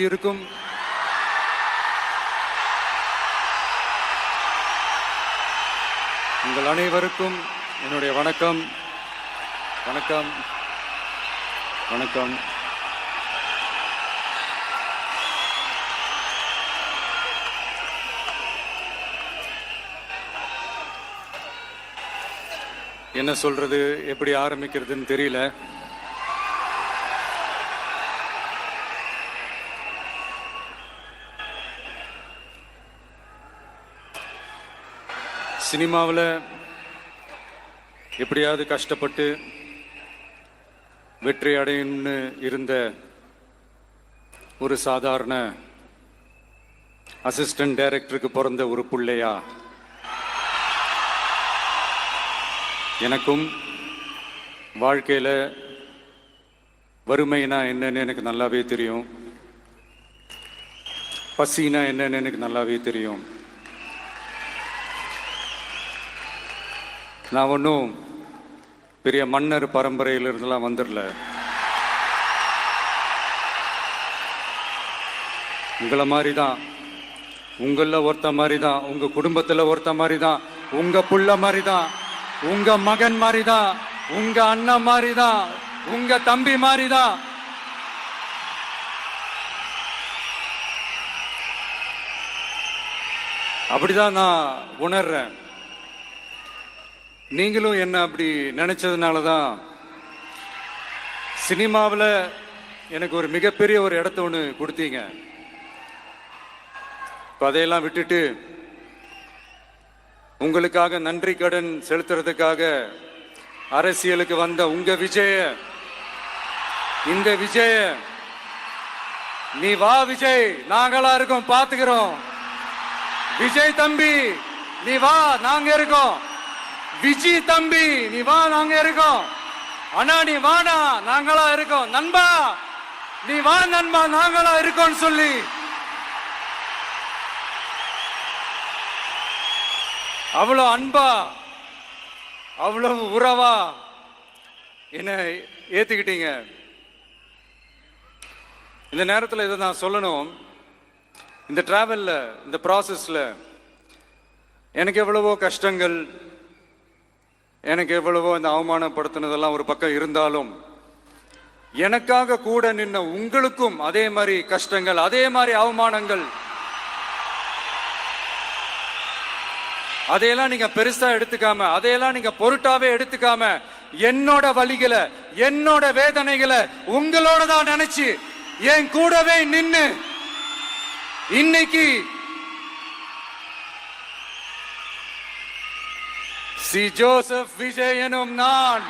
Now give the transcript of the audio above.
இருக்கும். உங்கள் அனைவருக்கும் என்னுடைய வணக்கம். வணக்கம் வணக்கம். என்ன சொல்றது, எப்படி ஆரம்பிக்கிறதுன்னு தெரியல. சினிமாவில் எப்படியாவது கஷ்டப்பட்டு வெற்றி அடையணும்னு இருந்த ஒரு சாதாரண அசிஸ்டன்ட் டைரக்டருக்கு பிறந்த ஒரு பிள்ளையா எனக்கும் வாழ்க்கையில் வறுமைனா என்னன்னு எனக்கு நல்லாவே தெரியும். பசினா என்னன்னு எனக்கு நல்லாவே தெரியும். நான் ஒன்றும் பெரிய மன்னர் பரம்பரையிலிருந்துலாம் வந்துடல. உங்களை மாதிரி தான், உங்களில் ஒருத்த மாதிரி தான், உங்க குடும்பத்தில் ஒருத்த மாதிரி தான், உங்க புள்ள மாதிரி தான், உங்க மகன் மாதிரி தான், உங்க அண்ணன் மாதிரி தான், உங்க தம்பி மாதிரி தான். அப்படிதான் நான் உணர்றேன். நீங்களும் என்ன அப்படி நினைச்சதுனால தான் சினிமாவில் எனக்கு ஒரு மிகப்பெரிய ஒரு இடத்த ஒன்று கொடுத்தீங்க. இப்போ அதையெல்லாம் விட்டுட்டு உங்களுக்காக நன்றி கடன் செலுத்துறதுக்காக அரசியலுக்கு வந்த உங்க விஜய, இந்த விஜய, நீ வா விஜய், நாங்களா இருக்கோம், பாத்துக்கிறோம். விஜய் தம்பி நீ வா, நாங்க இருக்கோம். விஜய் தம்பி நீ வா, நாங்க இருக்கோம். அண்ணா நீ வாடா, நாங்களா இருக்கோம். நண்பா நீ வா, நண்பா நாங்களா இருக்கோம் சொல்லி அவ்வளவு அன்பா, அவ்வளவு உறவா என்ன ஏத்துக்கிட்டீங்க. இந்த நேரத்தில் இதை நான் சொல்லணும். இந்த டிராவல்ல, இந்த ப்ராசஸ்ல எனக்கு எவ்வளவோ கஷ்டங்கள், எனக்கு எவ்வளவோ இந்த அவமானப்படுத்தினதெல்லாம் ஒரு பக்கம் இருந்தாலும், எனக்காக கூட நின்ன உங்களுக்கும் அதே மாதிரி கஷ்டங்கள், அதே மாதிரி அவமானங்கள், அதையெல்லாம் நீங்க பெருசா எடுத்துக்காம, அதையெல்லாம் நீங்க பொருட்டாவே எடுத்துக்காம, என்னோட வலிகளை, என்னோட வேதனைகளை உங்களோட தான் நினைச்சு என் கூடவே நின்னு இன்னைக்கு சி ஜோசப் விஜய் எனும் நான்